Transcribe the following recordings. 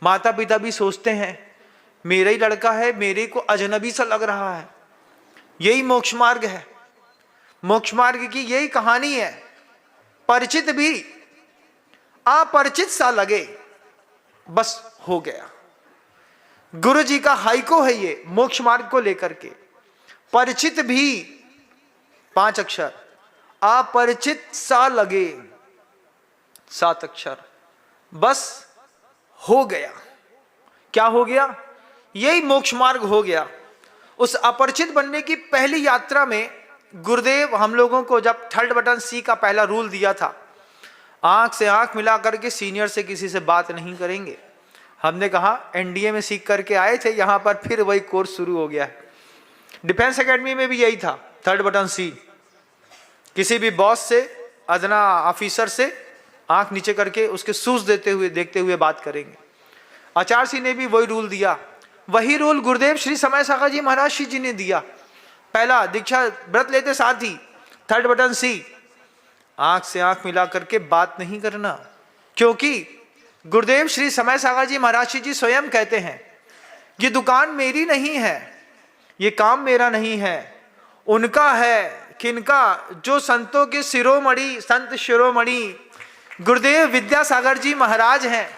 माता पिता भी सोचते हैं मेरा ही लड़का है, मेरे को अजनबी सा लग रहा है। यही मोक्ष मार्ग है। मोक्ष मार्ग की यही कहानी है। परिचित भी अपरिचित सा लगे, बस हो गया। गुरु जी का हाइको है ये मोक्ष मार्ग को लेकर के। परिचित भी 5 अक्षर, अपरिचित सा लगे 7 अक्षर, बस हो गया। क्या हो गया? यही मोक्ष मार्ग हो गया। उस अपरिचित बनने की पहली यात्रा में गुरुदेव हम लोगों को जब 3rd बटन सी का पहला रूल दिया था, आंख से आंख मिला करके सीनियर से किसी से बात नहीं करेंगे। हमने कहा एनडीए में सीख करके आए थे, यहां पर फिर वही कोर्स शुरू हो गया है। डिफेंस एकेडमी में भी यही था, 3rd बटन सी। किसी भी बॉस से, अदना ऑफिसर से आंख नीचे करके उसके सूज देखते हुए बात करेंगे। आचार्य सिंह ने भी वही रूल दिया। वही रूल गुरुदेव श्री समय सागर जी महाराज जी ने दिया। पहला दीक्षा व्रत लेते साथ ही 3rd बटन सी, आंख से आंख मिला करके बात नहीं करना। क्योंकि गुरुदेव श्री समय सागर जी महाराज जी स्वयं कहते हैं ये दुकान मेरी नहीं है, ये काम मेरा नहीं है, उनका है। किनका? जो संतों के शिरोमणि, संत शिरोमणि गुरुदेव विद्यासागर जी महाराज हैं।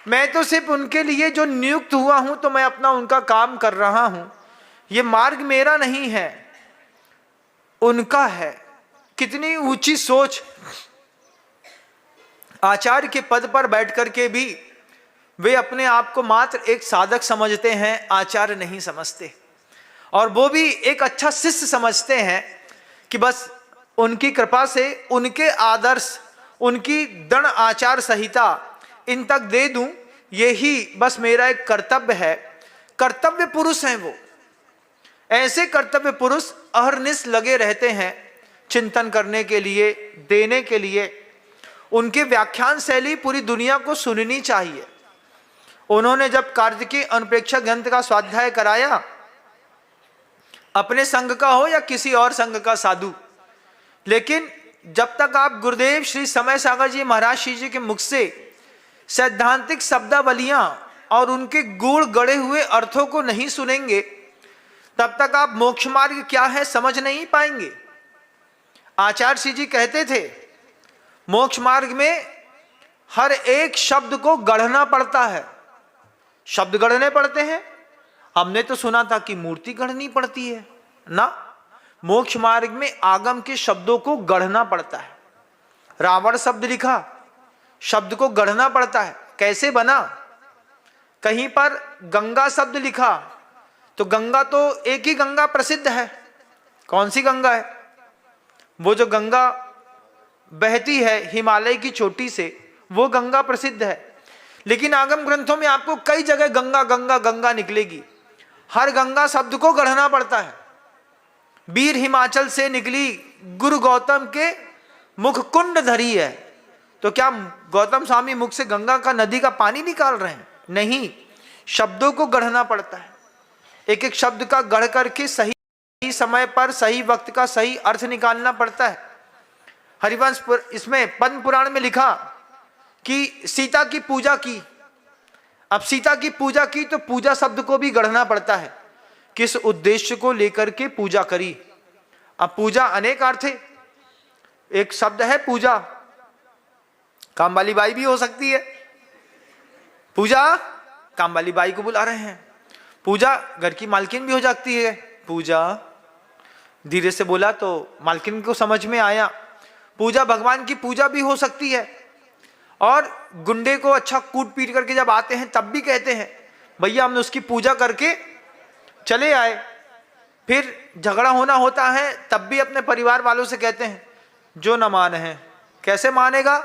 मैं तो सिर्फ उनके लिए जो नियुक्त हुआ हूं, तो मैं अपना उनका काम कर रहा हूं। ये मार्ग मेरा नहीं है, उनका है। कितनी ऊंची सोच। आचार्य के पद पर बैठकर के भी वे अपने आप को मात्र एक साधक समझते हैं, आचार्य नहीं समझते। और वो भी एक अच्छा शिष्य समझते हैं कि बस उनकी कृपा से उनके आदर्श, उनकी दृढ़ आचार संहिता इन तक दे दूं, यही बस मेरा एक कर्तव्य है। कर्तव्य पुरुष हैं वो। ऐसे कर्तव्य पुरुष अहरनिश लगे रहते हैं चिंतन करने के लिए, देने के लिए। उनकी व्याख्यान शैली पूरी दुनिया को सुननी चाहिए। उन्होंने जब कार्तिकेय अनुप्रेक्षा ग्रंथ का स्वाध्याय कराया, अपने संघ का हो या किसी और संघ का साधु, लेकिन जब तक आप गुरुदेव श्री समय सागर जी महाराज जी के मुख से सैद्धांतिक शब्दावलियां और उनके गूढ़ गढ़े हुए अर्थों को नहीं सुनेंगे, तब तक आप मोक्ष मार्ग क्या है समझ नहीं पाएंगे। आचार्य जी कहते थे मोक्ष मार्ग में हर एक शब्द को गढ़ना पड़ता है। शब्द गढ़ने पड़ते हैं। हमने तो सुना था कि मूर्ति गढ़नी पड़ती है ना। मोक्ष मार्ग में आगम के शब्दों को गढ़ना पड़ता है। रावण शब्द लिखा, शब्द को गढ़ना पड़ता है। कैसे बना? कहीं पर गंगा शब्द लिखा, तो गंगा तो एक ही गंगा प्रसिद्ध है। कौन सी गंगा है? वो जो गंगा बहती है हिमालय की चोटी से, वो गंगा प्रसिद्ध है। लेकिन आगम ग्रंथों में आपको कई जगह गंगा गंगा गंगा निकलेगी। हर गंगा शब्द को गढ़ना पड़ता है। वीर हिमाचल से निकली, गुरु गौतम के मुख कुंड धरी है। तो क्या गौतम स्वामी मुख से गंगा का, नदी का पानी निकाल रहे हैं? नहीं, शब्दों को गढ़ना पड़ता है। एक एक शब्द का गढ़ करके सही समय पर सही वक्त का सही अर्थ निकालना पड़ता है। हरिवंश इसमें पद्म पुराण में लिखा कि सीता की पूजा की। अब सीता की पूजा की तो पूजा शब्द को भी गढ़ना पड़ता है। किस उद्देश्य को लेकर के पूजा करी? अब पूजा अनेक अर्थ है। एक शब्द है पूजा, काम वाली बाई भी हो सकती है। पूजा काम वाली बाई को बुला रहे हैं। पूजा घर की मालकिन भी हो जाती है। पूजा धीरे से बोला तो मालकिन को समझ में आया। पूजा भगवान की पूजा भी हो सकती है। और गुंडे को अच्छा कूट पीट करके जब आते हैं तब भी कहते हैं भैया हमने उसकी पूजा करके चले आए। फिर झगड़ा होना होता है तब भी अपने परिवार वालों से कहते हैं जो न माने हैं। कैसे मानेगा?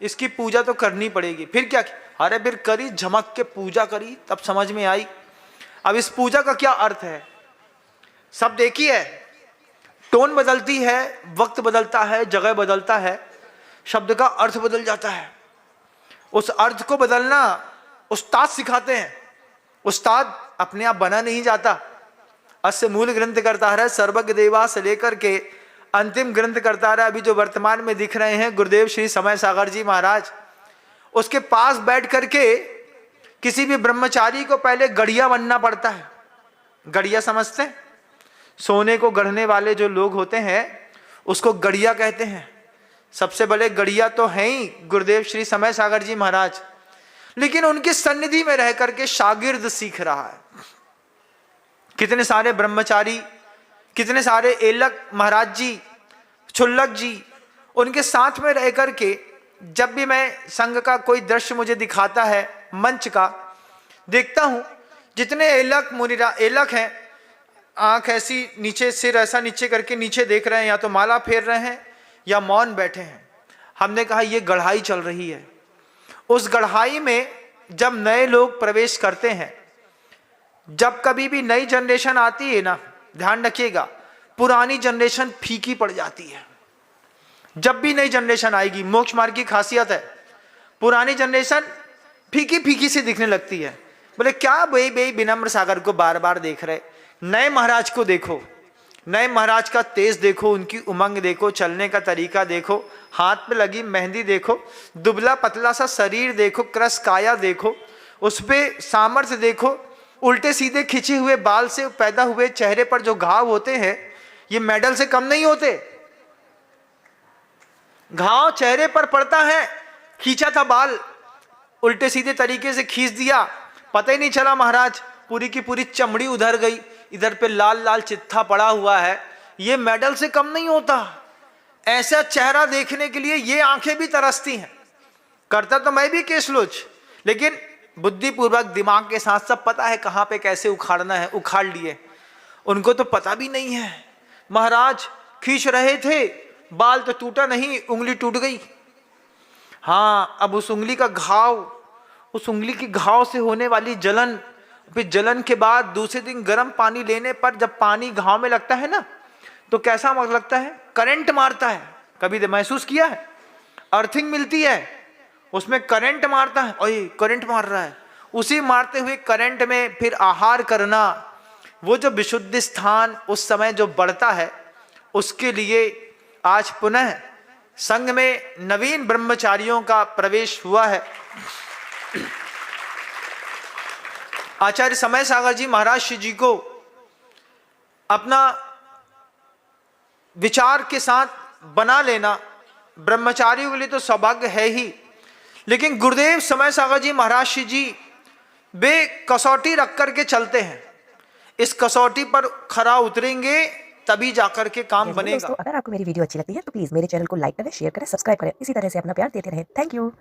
इसकी पूजा तो करनी पड़ेगी। फिर क्या? अरे फिर करी, झमक के पूजा करी, तब समझ में आई। अब इस पूजा का क्या अर्थ है? सब देखिए, टोन बदलती है, वक्त बदलता है, जगह बदलता है, शब्द का अर्थ बदल जाता है। उस अर्थ को बदलना उस्ताद सिखाते हैं। उस्ताद अपने आप बना नहीं जाता। अस्य मूल ग्रंथ करता है सर्वज्ञ देवा से लेकर के अंतिम ग्रंथ करता रहा। अभी जो वर्तमान में दिख रहे हैं गुरुदेव श्री समय सागर जी महाराज, उसके पास बैठ करके किसी भी ब्रह्मचारी को पहले गढ़िया बनना पड़ता है। गढ़िया समझते हैं? सोने को गढ़ने वाले जो लोग होते हैं उसको गढ़िया कहते हैं। सबसे बड़े गढ़िया तो हैं ही गुरुदेव श्री समय सागर जी महाराज, लेकिन उनकी सन्निधि में रह करके शागिर्द सीख रहा है। कितने सारे ब्रह्मचारी, कितने सारे एलक महाराज जी, छुल्लक जी, उनके साथ में रह करके जब भी मैं संघ का कोई दृश्य मुझे दिखाता है, मंच का देखता हूं, जितने एलक मुनिरा एलक हैं, आंख ऐसी नीचे, सिर ऐसा नीचे करके नीचे देख रहे हैं, या तो माला फेर रहे हैं या मौन बैठे हैं। हमने कहा ये गढ़ाई चल रही है। उस गढ़ाई में जब नए लोग प्रवेश करते हैं, जब कभी भी नई जनरेशन आती है ना, ध्यान रखिएगा, पुरानी जनरेशन फीकी पड़ जाती है। जब भी नई जनरेशन आएगी, मोक्ष मार्ग की खासियत है, पुरानी जनरेशन फीकी फीकी सी दिखने लगती है। बोले क्या भाई भाई विनम्र सागर को बार बार देख रहे, नए महाराज को देखो, नए महाराज का तेज देखो, उनकी उमंग देखो, चलने का तरीका देखो, हाथ पे लगी मेहंदी देखो, दुबला पतला सा शरीर देखो, क्रस काया देखो, उस पे सामर्थ्य देखो, उल्टे सीधे खिंचे हुए बाल से पैदा हुए चेहरे पर जो घाव होते हैं ये मेडल से कम नहीं होते। घाव चेहरे पर पड़ता है, खींचा था बाल, उल्टे सीधे तरीके से खींच दिया, पता ही नहीं चला महाराज, पूरी की पूरी चमड़ी उधर गई, इधर पे लाल लाल चित्था पड़ा हुआ है, ये मेडल से कम नहीं होता। ऐसा चेहरा देखने के लिए ये आंखें भी तरसती हैं। करता तो मैं भी केसलोच, लेकिन बुद्धिपूर्वक दिमाग के साथ सब पता है कहां पे कैसे उखाड़ना है, उखाड़ लिए। उनको तो पता भी नहीं है। महाराज खींच रहे थे, बाल तो टूटा नहीं, उंगली टूट गई। हाँ, अब उस उंगली का घाव, उस उंगली की घाव से होने वाली जलन, फिर जलन के बाद दूसरे दिन गर्म पानी लेने पर जब पानी घाव में लगता है ना, तो कैसा लगता है, करंट मारता है। कभी महसूस किया है? अर्थिंग मिलती है, उसमें करंट मारता है, ओए करंट मार रहा है। उसी मारते हुए करंट में फिर आहार करना, वो जो विशुद्ध स्थान उस समय जो बढ़ता है, उसके लिए आज पुनः संघ में नवीन ब्रह्मचारियों का प्रवेश हुआ है। आचार्य समय सागर जी महाराज जी को अपना विचार के साथ बना लेना ब्रह्मचारियों के लिए तो सौभाग्य है ही, लेकिन गुरुदेव समय सागर जी महाराज जी वे कसौटी रख करके चलते हैं। इस कसौटी पर खरा उतरेंगे तभी जाकर के काम बनेगा। दोस्तों, अगर आपको मेरी वीडियो अच्छी लगती है तो प्लीज मेरे चैनल को लाइक करें, शेयर करें, सब्सक्राइब करें। इसी तरह से अपना प्यार देते रहें। Thank you.